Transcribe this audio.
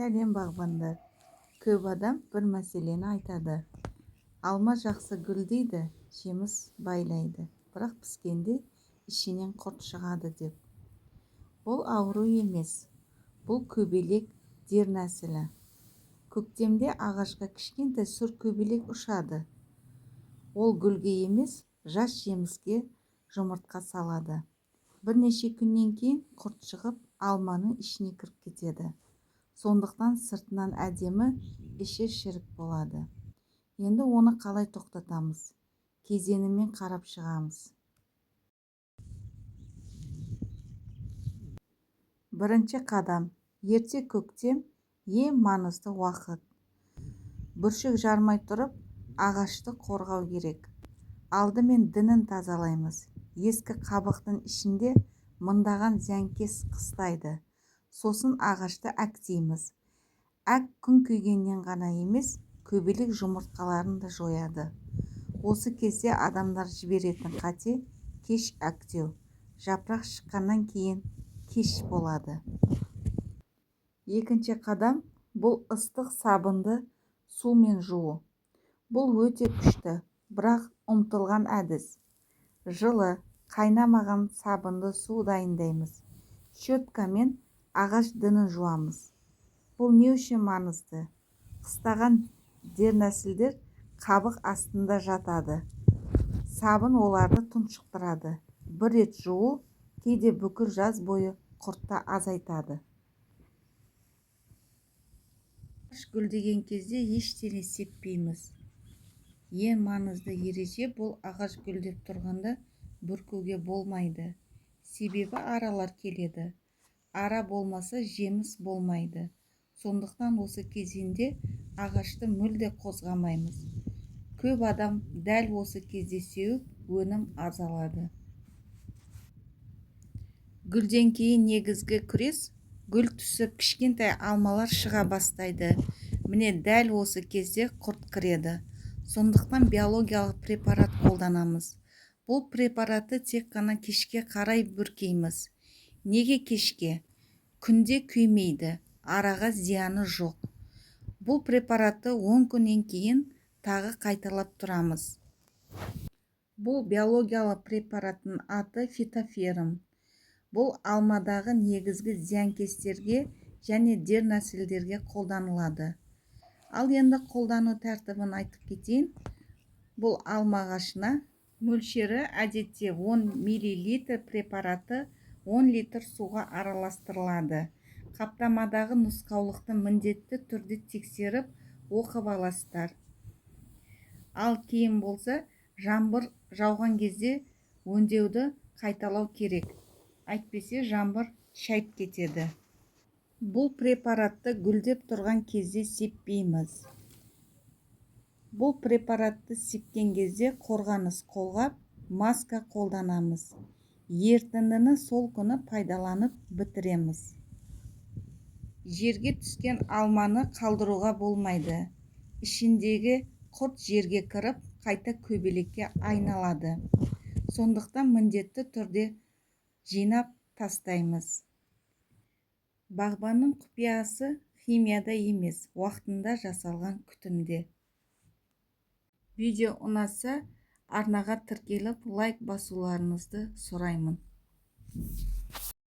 Сәлем бағбандар. Көп адам бір мәселені айтады. Алма жақсы гүлдейді, жеміс байлайды, бірақ піскенде ішінен құрт шығады деп. Бұл ауру емес, бұл көбелек дернәсілі. Көктемде ағашқа кішкентай сұр көбелек ұшады. Ол гүлге емес, жас жеміске жұмыртқа салады. Бірнеше күннен кейін құрт шығып, алманың ішіне кіріп кетеді. Сондықтан сыртынан әдемі, іші шірік болады. Енді оны қалай тоқтатамыз? Кезеңімен қарап шығамыз. Бірінші қадам. Ерте көктем ең маңызды уақыт. Бүршік жармай тұрып, ағашты қорғау керек. Алдымен дінін тазалаймыз. Ескі қабықтың ішінде мыңдаған зиянкес қыстайды. Сосын ағашты әктейміз. Әк күн күйгеннен ғана емес, көбелек жұмыртқаларын да жояды. Осы кезде адамдар жіберетін қате кеш әктеу. Жапырақ шыққаннан кейін кеш болады. Екінші қадам бұл ыстық сабынды сумен жуу. Бұл өте күшті, бірақ ұмтылған әдіс. Жылы қайнамаған сабынды су дайындаймыз. Щеткамен ағаш дінін жуамыз. Бұл не үшін маңызды? Қыстаған дернәсілдер қабық астында жатады. Сабын оларды тұншықтырады. Бір рет жуу кейде бүкіл жаз бойы құртты азайтады. Ағаш гүлдеген кезде ештеңе сеппейміз. Ең маңызды ереже бұл ағаш гүлдеп тұрғанда бүркуге болмайды. Себебі аралар келеді. Ара болмаса жеміс болмайды. Сондықтан осы кезеңде ағашты мүлде қозғамаймыз. Көп адам дәл осы кезде сеуіп, өнім азалады. Гүлден кейін негізгі күрес, гүл түсіп кішкентай алмалар шыға бастайды. Міне дәл осы кезде құрт кіреді. Сондықтан биологиялық препарат қолданамыз. Бұл препаратты тек қана кешке қарай бүркейміз. Неге кешке? Күнде күймейді, араға зияны жоқ. Бұл препаратты 10 күннен кейін тағы қайталап тұрамыз. Бұл биологиялық препараттың аты фитоферум. Бұл алмадағы негізгі зиянкестерге және дернәсілдерге қолданылады. Ал енді қолдану тәртібін айтып кетейін. Бұл алма ағашына мөлшері әдетте 10 мл препараты 10 литр суға араластырылады. Қаптамадағы нұсқаулықты міндетті түрде тексеріп оқып аласыздар. Ал кейін болса, жаңбыр жауған кезде өңдеуді қайталау керек. Әйтпесе жаңбыр шайып кетеді. Бұл препаратты гүлдеп тұрған кезде сеппейміз. Бұл препаратты сепкен кезде қорғаныс қолғап, маска қолданамыз. Ертіндіні сол күні пайдаланып бітіреміз. Жерге түскен алманы қалдыруға болмайды. Ішіндегі құрт жерге кіріп, қайта көбелекке айналады. Сондықтан міндетті түрде жинап тастаймыз. Бағбанның құпиясы химияда емес, уақытында жасалған күтімде. Видео ұнаса, арнаға тіркеліп лайк басуларыңызды сұраймын.